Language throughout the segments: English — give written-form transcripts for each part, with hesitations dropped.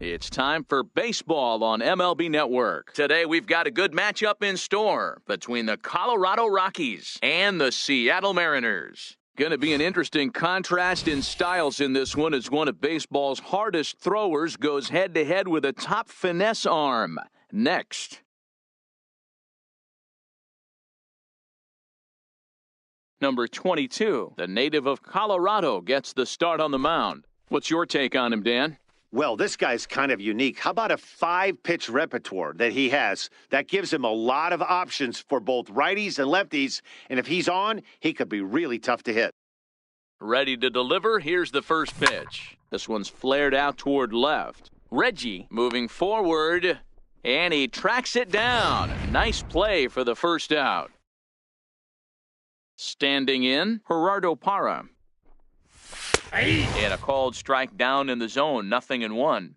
It's time for baseball on MLB Network. Today we've got a good matchup in store between the Colorado Rockies and the Seattle Mariners. Going to be an interesting contrast in styles in this one as one of baseball's hardest throwers goes head-to-head with a top finesse arm. Next. Number 22, the native of Colorado, gets the start on the mound. What's your take on him, Dan? Well, this guy's kind of unique. How about a 5-pitch repertoire that he has? That gives him a lot of options for both righties and lefties. And if he's on, he could be really tough to hit. Ready to deliver? Here's the first pitch. This one's flared out toward left. Reggie moving forward, and he tracks it down. Nice play for the first out. Standing in, Gerardo Parra. And a called strike down in the zone, 0-1.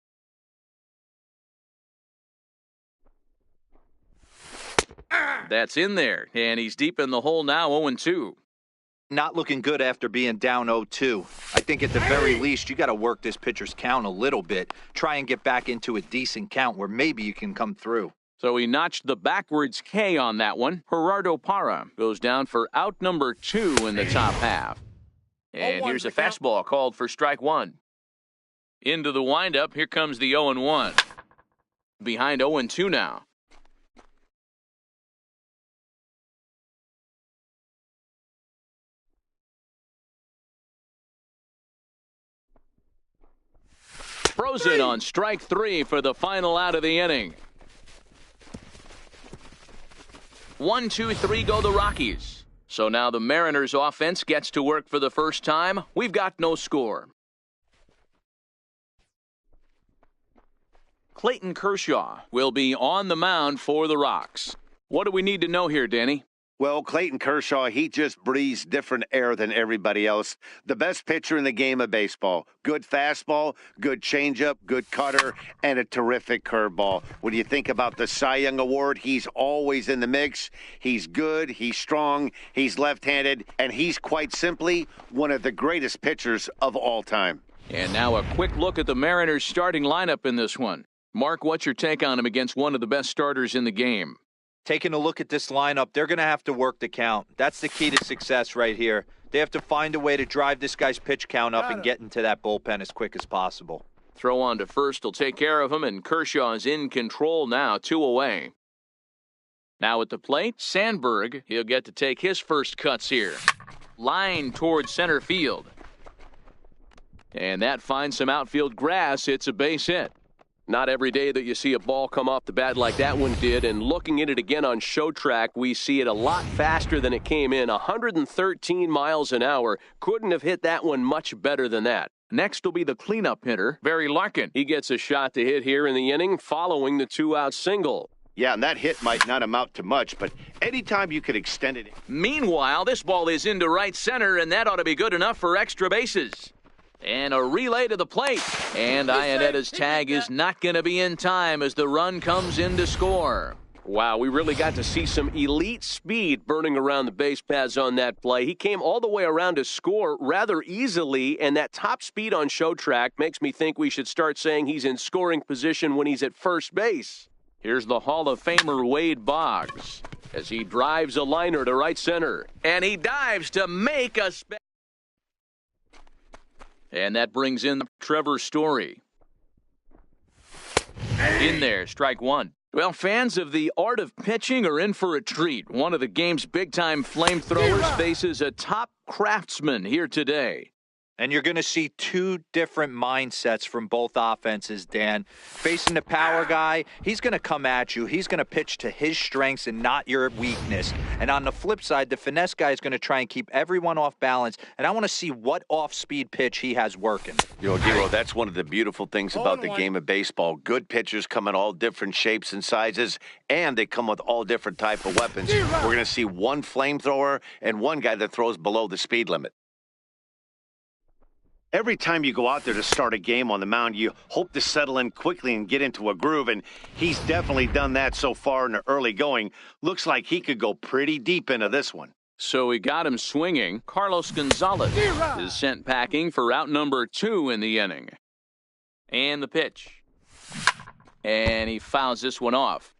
That's in there, and he's deep in the hole now, 0-2. Not looking good after being down 0-2. I think at the very least, you got to work this pitcher's count a little bit. Try and get back into a decent count where maybe you can come through. So he notched the backwards K on that one. Gerardo Parra goes down for out number 2 in the top half. And here's a fastball called for strike 1. Into the windup, here comes the 0-1. Behind 0-2 now. Frozen on strike 3 for the final out of the inning. 1, 2, 3 go the Rockies. So now the Mariners offense gets to work for the first time. We've got no score. Clayton Kershaw will be on the mound for the Rocks. What do we need to know here, Danny? Well, Clayton Kershaw, he just breathes different air than everybody else. The best pitcher in the game of baseball. Good fastball, good changeup, good cutter, and a terrific curveball. When you think about the Cy Young Award, he's always in the mix. He's good, he's strong, he's left-handed, and he's quite simply one of the greatest pitchers of all time. And now a quick look at the Mariners' starting lineup in this one. Mark, what's your take on him against one of the best starters in the game? Taking a look at this lineup, they're going to have to work the count. That's the key to success right here. They have to find a way to drive this guy's pitch count up and get into that bullpen as quick as possible. Throw on to first will take care of him, and Kershaw is in control now, 2 away. Now at the plate, Sandberg. He'll get to take his first cuts here. Line towards center field. And that finds some outfield grass. It's a base hit. Not every day that you see a ball come off the bat like that one did, and looking at it again on show track, we see it a lot faster than it came in, 113 miles an hour. Couldn't have hit that one much better than that. Next will be the cleanup hitter, Barry Larkin. He gets a shot to hit here in the inning following the 2-out single. Yeah, and that hit might not amount to much, but anytime you could extend it. Meanwhile, this ball is into right center, and that ought to be good enough for extra bases. And a relay to the plate. And Ionetta's tag is not going to be in time as the run comes in to score. Wow, we really got to see some elite speed burning around the base paths on that play. He came all the way around to score rather easily, and that top speed on show track makes me think we should start saying he's in scoring position when he's at first base. Here's the Hall of Famer Wade Boggs as he drives a liner to right center. And he dives to make a And that brings in Trevor Story. In there, strike 1. Well, fans of the art of pitching are in for a treat. One of the game's big-time flamethrowers faces a top craftsman here today. And you're going to see 2 different mindsets from both offenses, Dan. Facing the power guy, he's going to come at you. He's going to pitch to his strengths and not your weakness. And on the flip side, the finesse guy is going to try and keep everyone off balance. And I want to see what off-speed pitch he has working. Giro, that's one of the beautiful things about the game of baseball. Good pitchers come in all different shapes and sizes, and they come with all different type of weapons. We're going to see one flamethrower and one guy that throws below the speed limit. Every time you go out there to start a game on the mound, you hope to settle in quickly and get into a groove, and he's definitely done that so far in the early going. Looks like he could go pretty deep into this one. So we got him swinging. Carlos Gonzalez is sent packing for out number 2 in the inning. And the pitch. And he fouls this one off.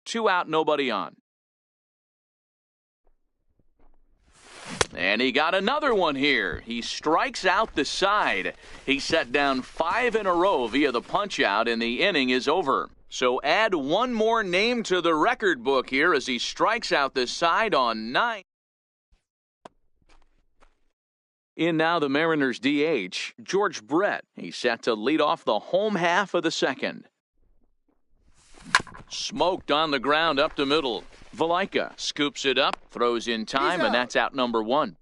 2 out, nobody on. And he got another one here. He strikes out the side. He set down 5 in a row via the punch-out, and the inning is over. So add one more name to the record book here as he strikes out the side on 9. In now the Mariners DH, George Brett. He's set to lead off the home half of the second. Smoked on the ground up the middle. Valaika scoops it up, throws in time, and that's out number 1.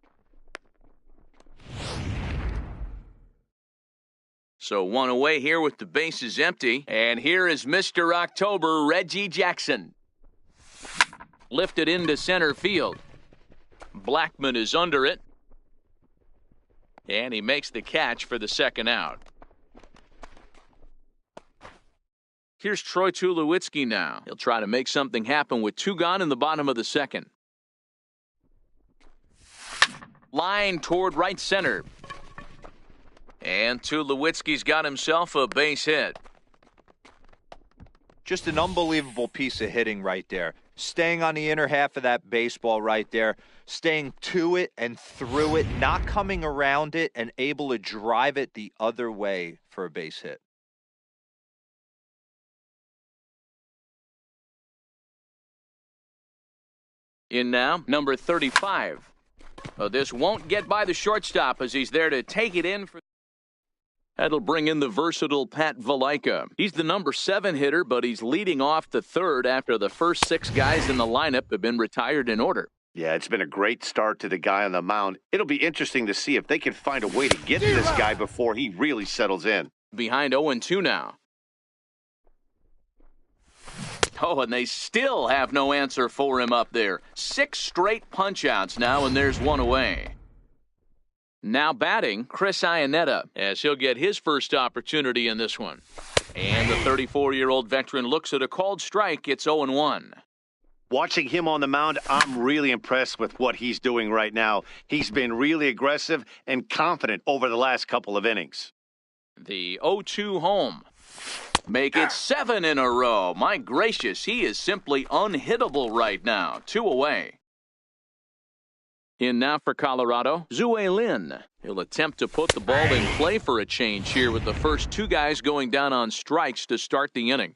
So 1 away here with the bases empty. And here is Mr. October, Reggie Jackson. Lifted into center field. Blackman is under it. And he makes the catch for the second out. Here's Troy Tulowitzki now. He'll try to make something happen with 2 gone in the bottom of the second. Line toward right center. And Tulowitzki's got himself a base hit. Just an unbelievable piece of hitting right there. Staying on the inner half of that baseball right there. Staying to it and through it. Not coming around it and able to drive it the other way for a base hit. In now, number 35. This won't get by the shortstop as he's there to take it in for. That'll bring in the versatile Pat Valaika. He's the number 7 hitter, but he's leading off the third after the first 6 guys in the lineup have been retired in order. Yeah, it's been a great start to the guy on the mound. It'll be interesting to see if they can find a way to get to this guy before he really settles in. Behind 0-2 now. Oh, and they still have no answer for him up there. 6 straight punch-outs now, and there's 1 away. Now batting, Chris Iannetta, as he'll get his first opportunity in this one. And the 34-year-old veteran looks at a called strike. It's 0-1. Watching him on the mound, I'm really impressed with what he's doing right now. He's been really aggressive and confident over the last couple of innings. The 0-2 home. Make it 7 in a row. My gracious, he is simply unhittable right now. 2 away. In now for Colorado, Zue Lin. He'll attempt to put the ball in play for a change here with the first 2 guys going down on strikes to start the inning.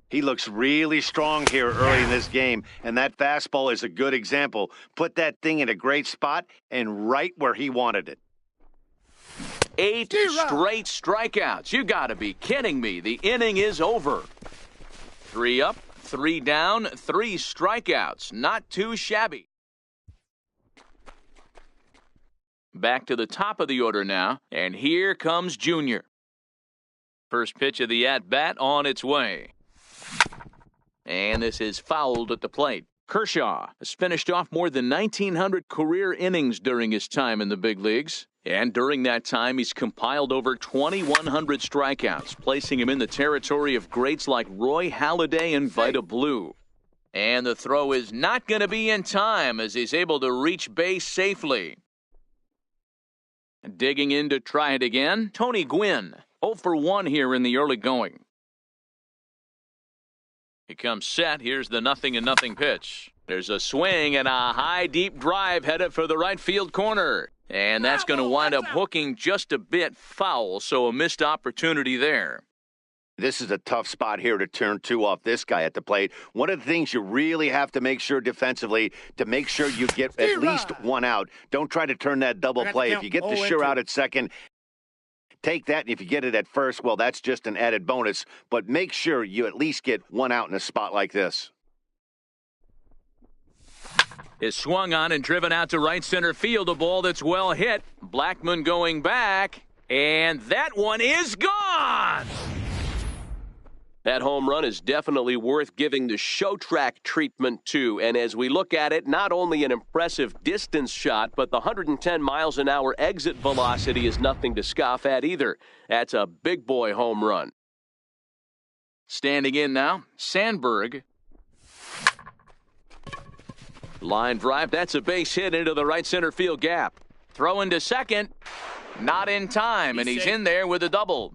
He looks really strong here early in this game, and that fastball is a good example. Put that thing in a great spot and right where he wanted it. 8 straight strikeouts. You got to be kidding me. The inning is over. 3 up, 3 down, 3 strikeouts. Not too shabby. Back to the top of the order now, and here comes Junior. First pitch of the at-bat on its way. And this is fouled at the plate. Kershaw has finished off more than 1,900 career innings during his time in the big leagues. And during that time, he's compiled over 2,100 strikeouts, placing him in the territory of greats like Roy Halladay and Vida Blue. And the throw is not going to be in time as he's able to reach base safely. Digging in to try it again, Tony Gwynn, 0 for 1 here in the early going. He comes set. Here's the 0-0 pitch. There's a swing and a high, deep drive headed for the right field corner. And that's going to wind up hooking just a bit foul, so a missed opportunity there. This is a tough spot here to turn 2 off this guy at the plate. One of the things you really have to make sure defensively, to make sure you get at least 1 out. Don't try to turn that double play. If you get the sure out at second, take that, and if you get it at first, well, that's just an added bonus. But make sure you at least get 1 out in a spot like this. Is swung on and driven out to right center field, a ball that's well hit. Blackman going back, and that one is gone! That home run is definitely worth giving the show track treatment to. And as we look at it, not only an impressive distance shot, but the 110 miles an hour exit velocity is nothing to scoff at either. That's a big boy home run. Standing in now, Sandberg. Line drive, that's a base hit into the right center field gap. Throw into second, not in time, and he's in there with a double.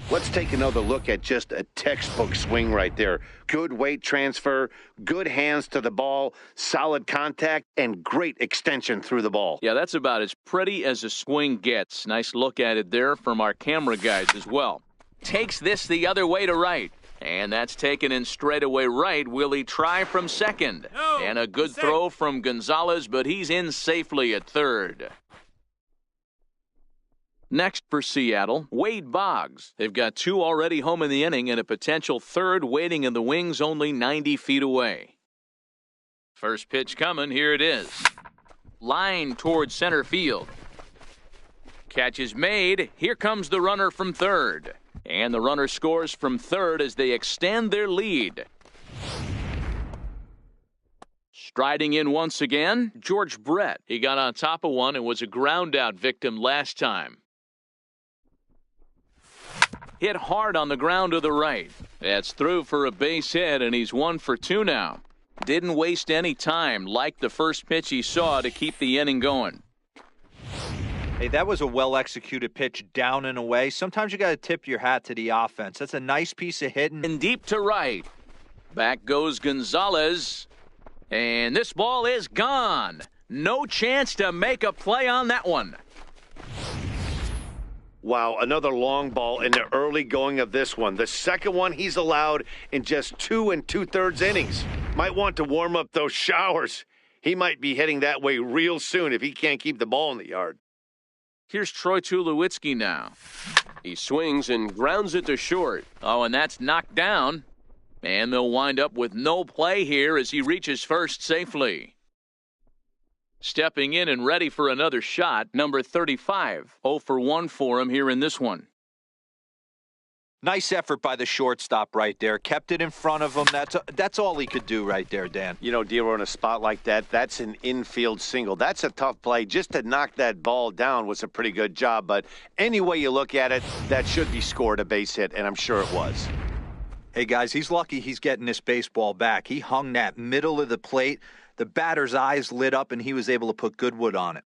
Let's take another look at just a textbook swing right there. Good weight transfer, good hands to the ball, solid contact, and great extension through the ball. Yeah, that's about as pretty as a swing gets. Nice look at it there from our camera guys as well. Takes this the other way to right. And that's taken in straightaway right. Will he try from second? No, and a good throw from Gonzalez, but he's in safely at third. Next for Seattle, Wade Boggs. They've got 2 already home in the inning and a potential third waiting in the wings only 90 feet away. First pitch coming, here it is. Line towards center field. Catch is made. Here comes the runner from third. And the runner scores from third as they extend their lead. Striding in once again, George Brett. He got on top of one and was a ground-out victim last time. Hit hard on the ground to the right. That's through for a base hit, and he's 1 for 2 now. Didn't waste any time, like the first pitch he saw, to keep the inning going. Hey, that was a well-executed pitch down and away. Sometimes you got to tip your hat to the offense. That's a nice piece of hitting. And deep to right. Back goes Gonzalez. And this ball is gone. No chance to make a play on that one. Wow, another long ball in the early going of this one. The second one he's allowed in just 2 2/3 innings. Might want to warm up those showers. He might be heading that way real soon if he can't keep the ball in the yard. Here's Troy Tulowitzki now. He swings and grounds it to short. Oh, and that's knocked down. And they'll wind up with no play here as he reaches first safely. Stepping in and ready for another shot, number 35. 0 for 1 for him here in this one. Nice effort by the shortstop right there. Kept it in front of him. That's all he could do right there, Dan. You know, Dero, in a spot like that, that's an infield single. That's a tough play. Just to knock that ball down was a pretty good job. But any way you look at it, that should be scored a base hit, and I'm sure it was. Hey, guys, he's lucky he's getting this baseball back. He hung that middle of the plate. The batter's eyes lit up, and he was able to put good wood on it.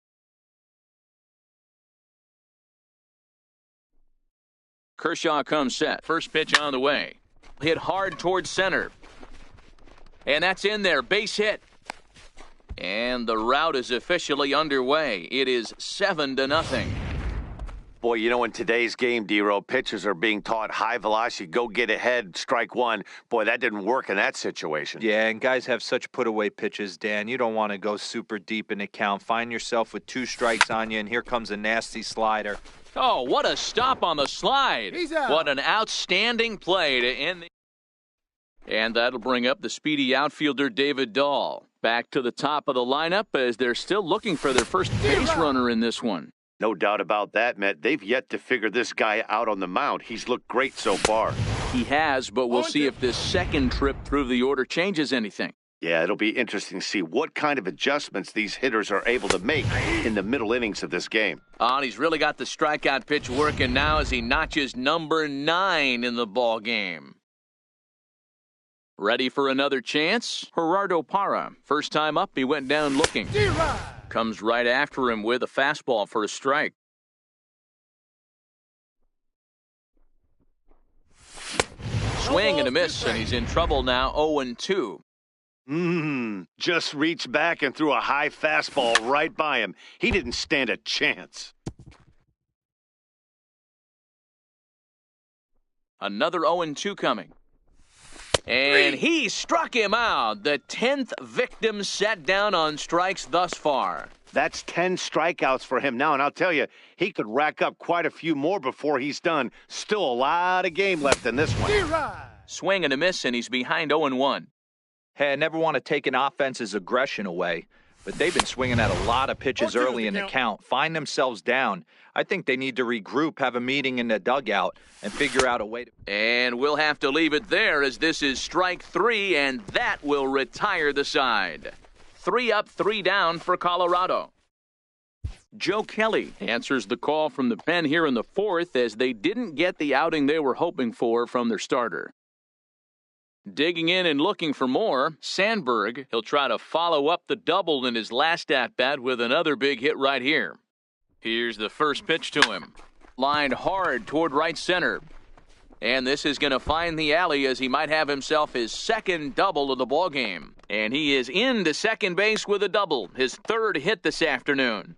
Kershaw comes set. First pitch on the way. Hit hard towards center. And that's in there. Base hit. And the route is officially underway. It is 7-0. Boy, you know, in today's game, Dero, pitchers are being taught high velocity, go get ahead, strike one. Boy, that didn't work in that situation. Yeah, and guys have such put-away pitches, Dan. You don't want to go super deep in the count. Find yourself with 2 strikes on you, and here comes a nasty slider. Oh, what a stop on the slide. What an outstanding play to end the... And that'll bring up the speedy outfielder David Dahl. Back to the top of the lineup as they're still looking for their first base runner in this one. No doubt about that, Matt. They've yet to figure this guy out on the mound. He's looked great so far. He has, but we'll see if this second trip through the order changes anything. Yeah, it'll be interesting to see what kind of adjustments these hitters are able to make in the middle innings of this game. And he's really got the strikeout pitch working now as he notches number 9 in the ball game. Ready for another chance? Gerardo Parra. First time up, he went down looking. Comes right after him with a fastball for a strike. Swing and a miss, and he's in trouble now, 0-2. Just reached back and threw a high fastball right by him. He didn't stand a chance. Another 0-2 coming. And he struck him out. The 10th victim set down on strikes thus far. That's 10 strikeouts for him now, and I'll tell you, he could rack up quite a few more before he's done. Still a lot of game left in this one. Swing and a miss, and he's behind 0-1. Hey, I never want to take an offense's aggression away, but they've been swinging at a lot of pitches early in the count, find themselves down. I think they need to regroup, have a meeting in the dugout, and figure out a way to... And we'll have to leave it there as this is strike 3, and that will retire the side. 3 up, 3 down for Colorado. Joe Kelly answers the call from the pen here in the 4th as they didn't get the outing they were hoping for from their starter. Digging in and looking for more, Sandberg. He'll try to follow up the double in his last at-bat with another big hit right here. Here's the first pitch to him. Lined hard toward right center. And this is going to find the alley as he might have himself his second double of the ballgame. And he is into second base with a double, his third hit this afternoon.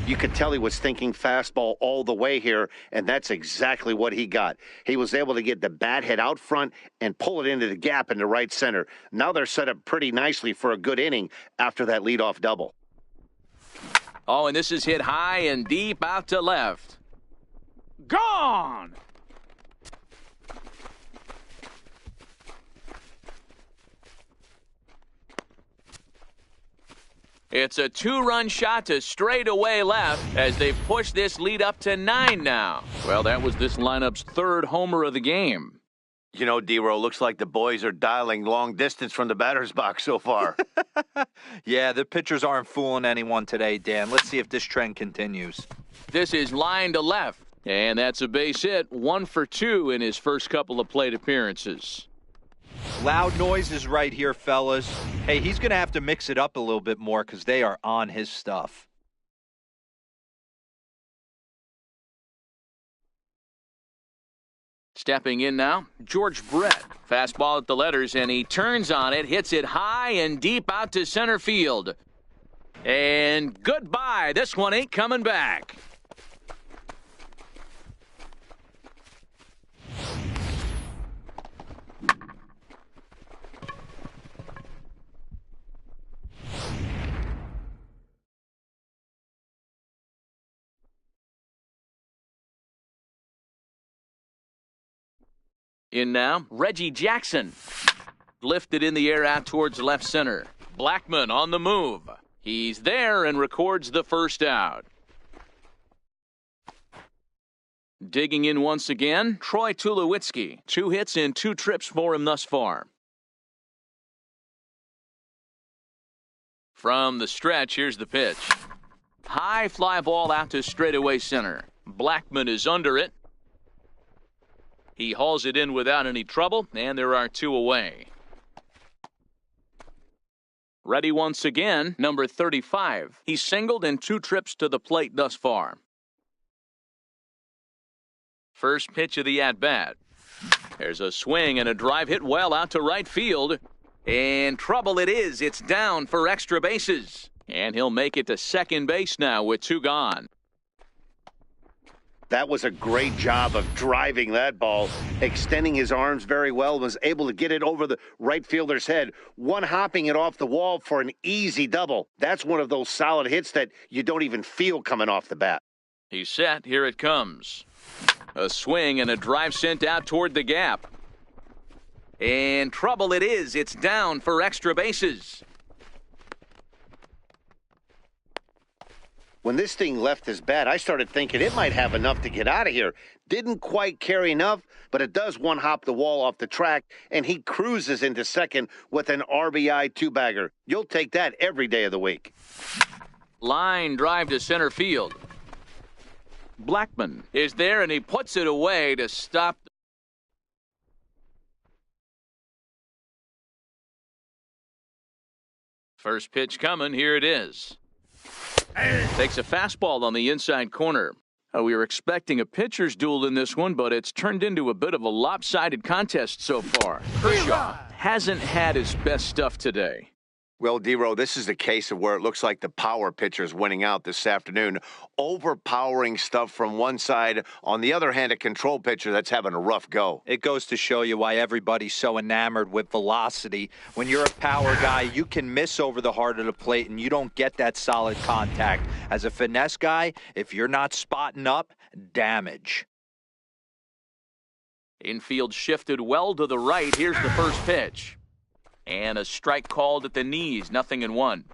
You could tell he was thinking fastball all the way here, and that's exactly what he got. He was able to get the bat head out front and pull it into the gap in the right center. Now they're set up pretty nicely for a good inning after that leadoff double. Oh, and this is hit high and deep out to left. Gone! It's a two-run shot to straightaway left as they push this lead up to 9 now. Well, that was this lineup's third homer of the game. You know, D-Row, looks like the boys are dialing long distance from the batter's box so far. Yeah, the pitchers aren't fooling anyone today, Dan. Let's see if this trend continues. This is line to left, and that's a base hit, 1 for 2 in his first couple of plate appearances. Loud noises right here, fellas. Hey, he's going to have to mix it up a little bit more because they are on his stuff. Stepping in now, George Brett. Fastball at the letters, and he turns on it, hits it high and deep out to center field. And goodbye. This one ain't coming back. In now, Reggie Jackson. Lifted in the air out towards left center. Blackman on the move. He's there and records the first out. Digging in once again, Troy Tulowitzki. 2 hits and 2 trips for him thus far. From the stretch, here's the pitch. High fly ball out to straightaway center. Blackman is under it. He hauls it in without any trouble, and there are 2 away. Ready once again, number 35. He's singled in 2 trips to the plate thus far. First pitch of the at-bat. There's a swing and a drive hit well out to right field. And trouble it is. It's down for extra bases. And he'll make it to second base now with 2 gone. That was a great job of driving that ball, extending his arms very well, was able to get it over the right fielder's head, one-hopping it off the wall for an easy double. That's one of those solid hits that you don't even feel coming off the bat. He's set. Here it comes. A swing and a drive sent out toward the gap. And trouble it is. It's down for extra bases. When this thing left his bat, I started thinking it might have enough to get out of here. Didn't quite carry enough, but it does one-hop the wall off the track, and he cruises into second with an RBI 2-bagger. You'll take that every day of the week. Line drive to center field. Blackman is there, and he puts it away to stop. First pitch coming. Here it is. Takes a fastball on the inside corner. We were expecting a pitcher's duel in this one, but it's turned into a bit of a lopsided contest so far. Kershaw hasn't had his best stuff today. Well, D-Row, this is the case of where it looks like the power pitcher's winning out this afternoon. Overpowering stuff from one side. On the other hand, a control pitcher that's having a rough go. It goes to show you why everybody's so enamored with velocity. When you're a power guy, you can miss over the heart of the plate, and you don't get that solid contact. As a finesse guy, if you're not spotting up, damage. Infield shifted well to the right. Here's the first pitch. And a strike called at the knees, 0-1.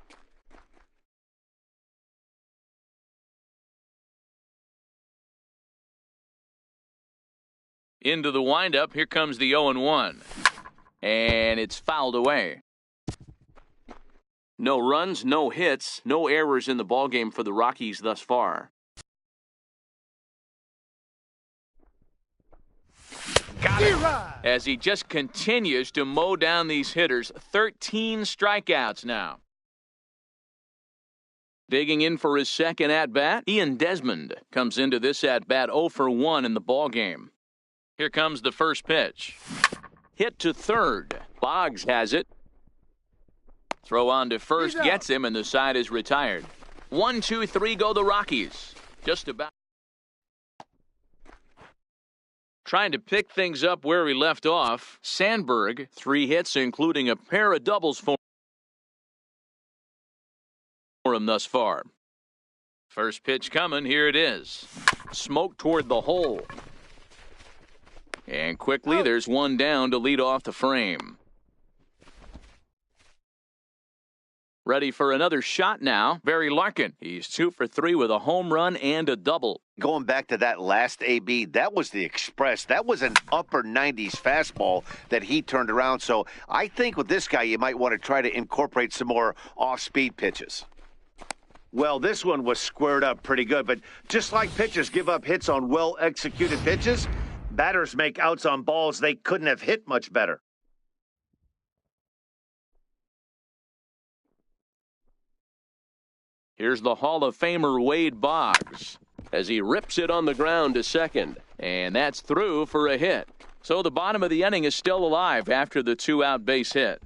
Into the windup, here comes the 0-1. And it's fouled away. No runs, no hits, no errors in the ballgame for the Rockies thus far. Got it. As he just continues to mow down these hitters. 13 strikeouts now. Digging in for his second at-bat, Ian Desmond comes into this at-bat 0 for 1 in the ballgame. Here comes the first pitch. Hit to third. Boggs has it. Throw on to first gets him, and the side is retired. 1, 2, 3 go the Rockies. Just about. Trying to pick things up where we left off. Sandberg, 3 hits, including a pair of doubles for him thus far. First pitch coming. Here it is. Smoke toward the hole. And quickly, there's one down to lead off the frame. Ready for another shot now. Barry Larkin. He's 2 for 3 with a home run and a double. Going back to that last AB, that was the express. That was an upper 90s fastball that he turned around. So I think with this guy, you might want to try to incorporate some more off-speed pitches. Well, this one was squared up pretty good, but just like pitchers give up hits on well-executed pitches, batters make outs on balls they couldn't have hit much better. Here's the Hall of Famer Wade Boggs as he rips it on the ground to second. And that's through for a hit. So the bottom of the inning is still alive after the 2-out base hit.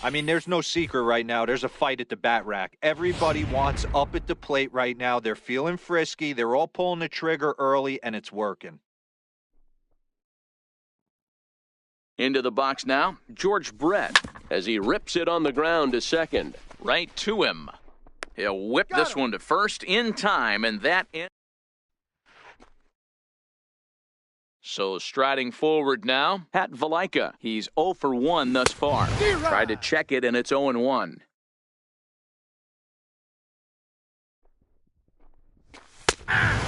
I mean, there's no secret right now. There's a fight at the bat rack. Everybody wants up at the plate right now. They're feeling frisky. They're all pulling the trigger early, and it's working. Into the box now, George Brett as he rips it on the ground to second. Right to him. He'll whip this one to first in time, and that in. So striding forward now, Pat Valaika. He's 0 for 1 thus far. Tried to check it, and it's 0-1.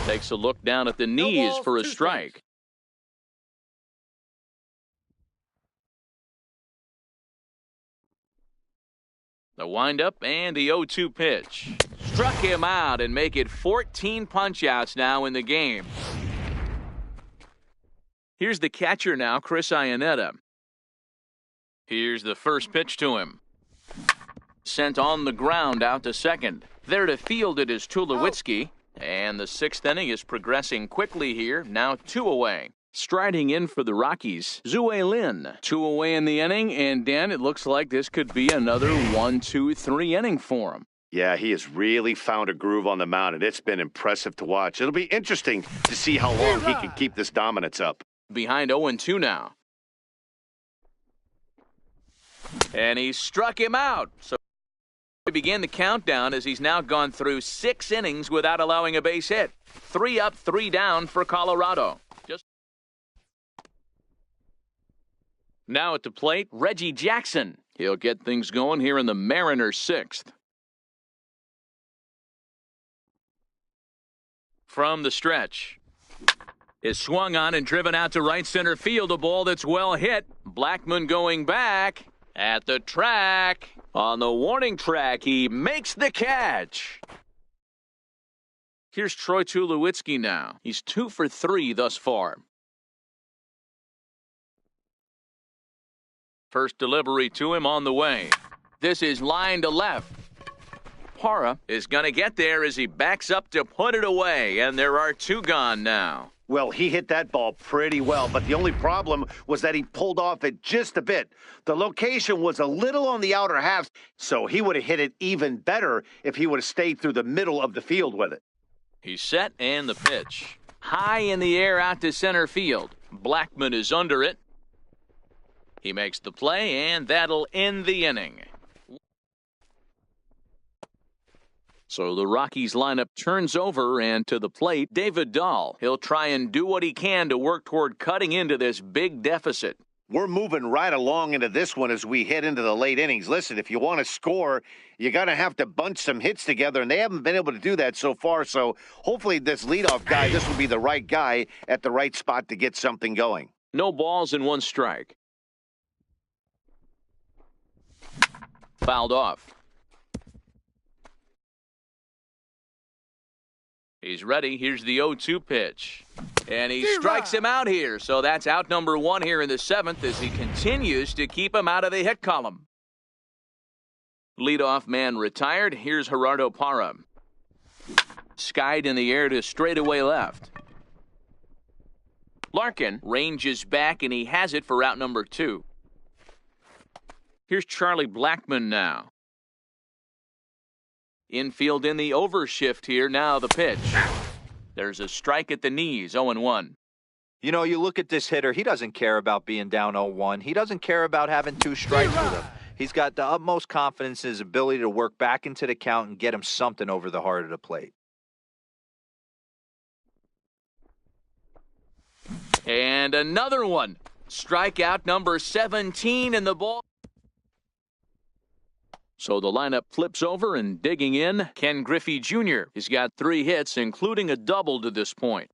Takes a look down at the knees for a strike. The windup and the 0-2 pitch. Struck him out and make it 14 punch-outs now in the game. Here's the catcher now, Chris Iannetta. Here's the first pitch to him. Sent on the ground out to second. There to field it is Tulowitzki. And the 6th inning is progressing quickly here. Now 2 away. Striding in for the Rockies, Zue Lin. 2 away in the inning, and Dan, it looks like this could be another 1, 2, 3 inning for him. Yeah, he has really found a groove on the mound, and it's been impressive to watch. It'll be interesting to see how long he can keep this dominance up. Behind 0-2 now. And he struck him out. So we begin the countdown as he's now gone through 6 innings without allowing a base hit. 3 up, 3 down for Colorado. Now at the plate, Reggie Jackson. He'll get things going here in the Mariners' 6th. From the stretch. Is swung on and driven out to right center field. A ball that's well hit. Blackmon going back at the track. On the warning track, he makes the catch. Here's Troy Tulowitzki now. He's 2 for 3 thus far. First delivery to him on the way. This is line to left. Parra is going to get there as he backs up to put it away, and there are 2 gone now. Well, he hit that ball pretty well, but the only problem was that he pulled off it just a bit. The location was a little on the outer half, so he would have hit it even better if he would have stayed through the middle of the field with it. He's set, and the pitch. High in the air out to center field. Blackmon is under it. He makes the play, and that'll end the inning. So the Rockies lineup turns over, and to the plate, David Dahl. He'll try and do what he can to work toward cutting into this big deficit. We're moving right along into this one as we head into the late innings. Listen, if you want to score, you're going to have to bunch some hits together, and they haven't been able to do that so far. So hopefully this leadoff guy, this will be the right guy at the right spot to get something going. No balls and 1 strike. Fouled off. He's ready. Here's the 0-2 pitch. And he strikes him out here. So that's out number 1 here in the 7th as he continues to keep him out of the hit column. Leadoff man retired. Here's Gerardo Parra. Skied in the air to straightaway left. Larkin ranges back, and he has it for out number 2. Here's Charlie Blackmon now. Infield in the overshift here. Now the pitch. There's a strike at the knees, 0-1. You know, you look at this hitter, he doesn't care about being down 0-1. He doesn't care about having 2 strikes with him. He's got the utmost confidence in his ability to work back into the count and get him something over the heart of the plate. And another one. Strikeout number 17 in the ball. So the lineup flips over, and digging in, Ken Griffey Jr. He's got 3 hits, including a double to this point.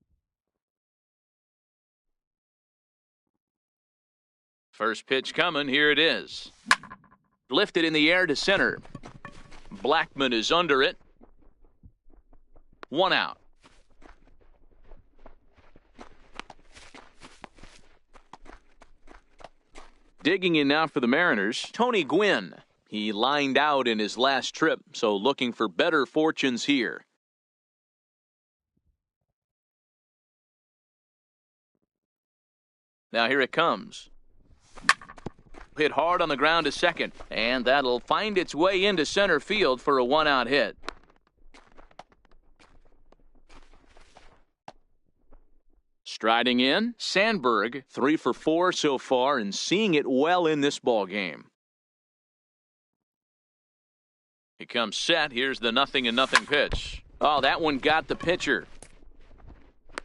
First pitch coming. Here it is. Lifted in the air to center. Blackmon is under it. 1 out. Digging in now for the Mariners, Tony Gwynn. He lined out in his last trip, so looking for better fortunes here. Now here it comes. Hit hard on the ground to second, and that'll find its way into center field for a 1-out hit. Striding in, Sandberg, 3 for 4 so far, and seeing it well in this ball game. He comes set. Here's the 0-0 pitch. Oh, that one got the pitcher.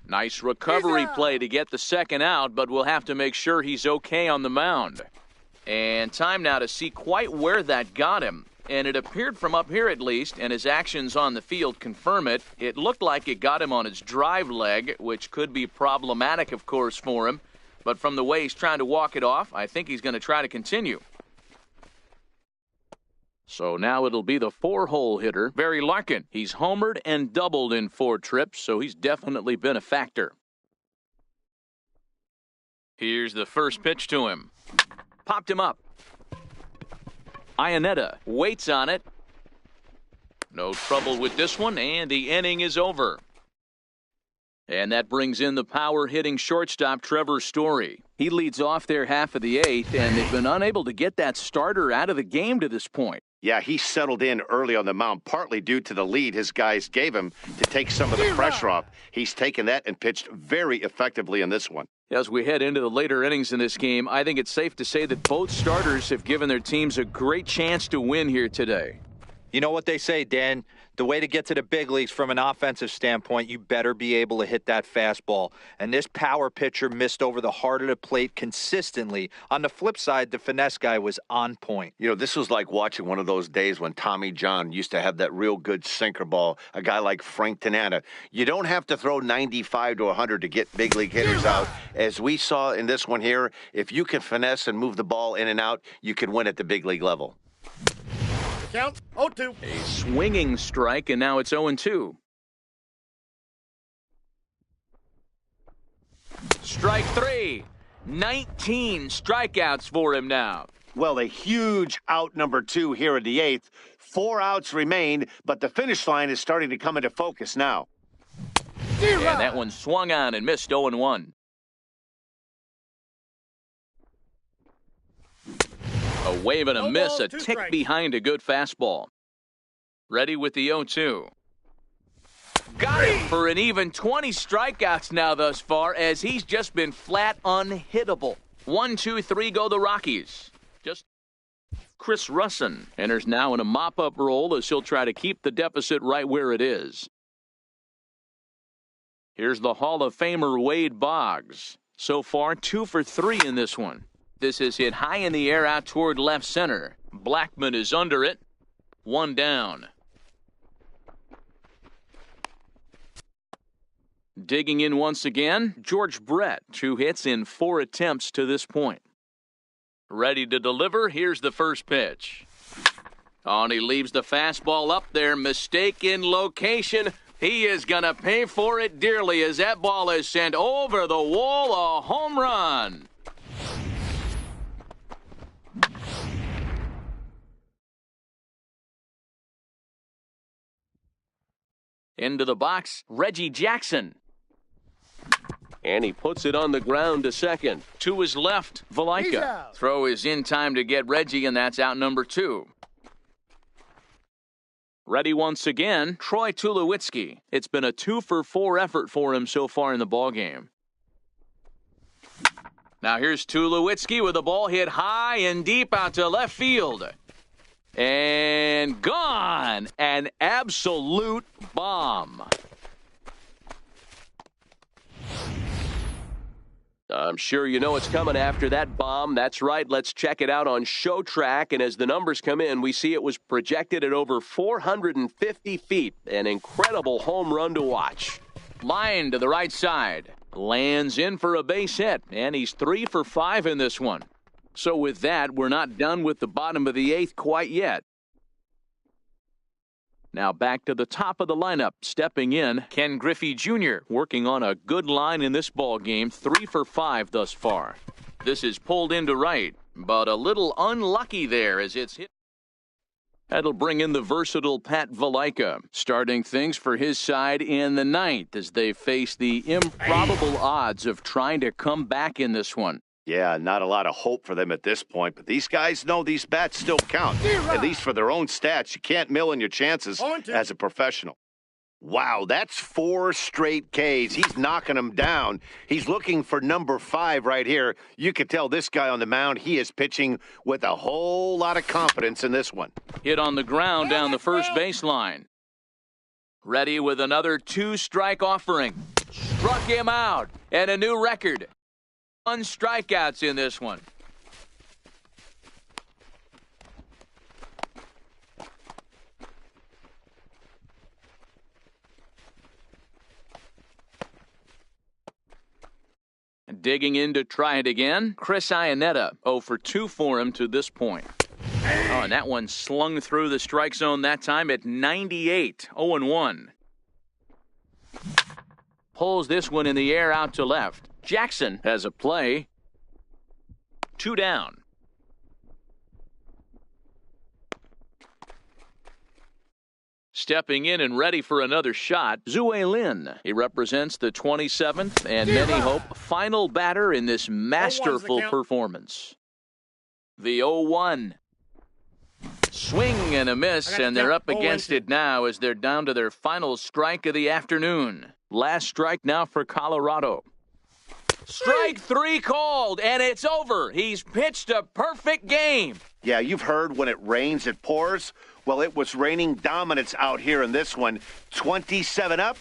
Nice recovery play to get the second out, but we'll have to make sure he's okay on the mound. And time now to see quite where that got him. And it appeared from up here at least, and his actions on the field confirm it. It looked like it got him on his drive leg, which could be problematic, of course, for him. But from the way he's trying to walk it off, I think he's going to try to continue. So now it'll be the 4-hole hitter, Barry Larkin. He's homered and doubled in 4 trips, so he's definitely been a factor. Here's the first pitch to him. Popped him up. Iannetta waits on it. No trouble with this one, and the inning is over. And that brings in the power-hitting shortstop, Trevor Story. He leads off their half of the 8th, and they've been unable to get that starter out of the game to this point. Yeah, he settled in early on the mound, partly due to the lead his guys gave him to take some of the pressure off. He's taken that and pitched very effectively in this one. As we head into the later innings in this game, I think it's safe to say that both starters have given their teams a great chance to win here today. You know what they say, Dan? The way to get to the big leagues from an offensive standpoint, you better be able to hit that fastball. And this power pitcher missed over the heart of the plate consistently. On the flip side, the finesse guy was on point. You know, this was like watching one of those days when Tommy John used to have that real good sinker ball, a guy like Frank Tanana. You don't have to throw 95 to 100 to get big league hitters out. As we saw in this one here, if you can finesse and move the ball in and out, you can win at the big league level. Count 0-2. A swinging strike, and now it's 0-2. Strike 3. 19 strikeouts for him now. Well, a huge out number 2 here in the 8th. 4 outs remain, but the finish line is starting to come into focus now. And that one swung on and missed 0-1. A wave and a miss, a tick behind a good fastball. Ready with the 0-2. Got him for an even 20 strikeouts now thus far, as he's just been flat unhittable. 1, 2, 3 go the Rockies. Just Chris Russin enters now in a mop-up role as he'll try to keep the deficit right where it is. Here's the Hall of Famer Wade Boggs. So far, 2 for 3 in this one. This is hit high in the air out toward left center. Blackmon is under it. 1 down. Digging in once again, George Brett. 2 hits in 4 attempts to this point. Ready to deliver. Here's the first pitch. Oh, and he leaves the fastball up there. Mistaken location. He is going to pay for it dearly as that ball is sent over the wall. A home run. Into the box, Reggie Jackson. And he puts it on the ground to second. To his left, He's Valaika. out. Throw is in time to get Reggie, and that's out number 2. Ready once again, Troy Tulowitzki. It's been a 2-for-4 effort for him so far in the ballgame. Now here's Tulowitzki with the ball hit high and deep out to left field. And gone! An absolute bomb. I'm sure you know it's coming after that bomb. That's right. Let's check it out on Showtrack. And as the numbers come in, we see it was projected at over 450 feet. An incredible home run to watch. Line to the right side. Lands in for a base hit, and he's 3 for 5 in this one. So with that, we're not done with the bottom of the 8th quite yet. Now back to the top of the lineup. Stepping in, Ken Griffey Jr. working on a good line in this ball game. 3 for 5 thus far. This is pulled into right, but a little unlucky there as it's hit. That'll bring in the versatile Pat Valaika, starting things for his side in the 9th as they face the improbable odds of trying to come back in this one. Yeah, not a lot of hope for them at this point, but these guys know these bats still count, at least for their own stats. You can't mill in your chances as a professional. Wow, that's 4 straight Ks. He's knocking them down. He's looking for number 5 right here. You can tell this guy on the mound, he is pitching with a whole lot of confidence in this one. Hit on the ground down the first baseline. Ready with another 2-strike offering. Struck him out, and a new record. 1 strikeouts in this one. Digging in to try it again, Chris Iannetta, 0 for 2 for him to this point. Oh, and that one slung through the strike zone that time at 98, 0-1. Pulls this one in the air out to left. Jackson has a play. 2 down. Stepping in and ready for another shot, Zue Lin. He represents the 27th and many hope final batter in this masterful performance. The 0-1. Swing and a miss, and they're up against it now as they're down to their final strike of the afternoon. Last strike now for Colorado. Strike 3 called, and it's over. He's pitched a perfect game. Yeah, you've heard when it rains, it pours. Well, it was raining dominance out here in this one. 27 up,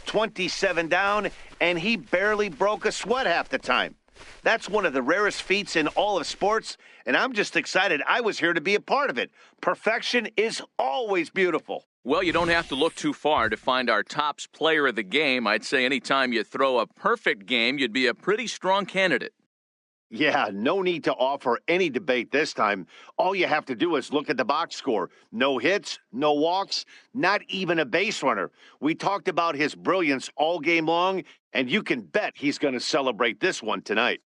27 down, and he barely broke a sweat half the time. That's one of the rarest feats in all of sports, and I'm just excited I was here to be a part of it. Perfection is always beautiful. Well, you don't have to look too far to find our tops player of the game. I'd say anytime you throw a perfect game, you'd be a pretty strong candidate. Yeah, no need to offer any debate this time. All you have to do is look at the box score. No hits, no walks, not even a base runner. We talked about his brilliance all game long, and you can bet he's going to celebrate this one tonight.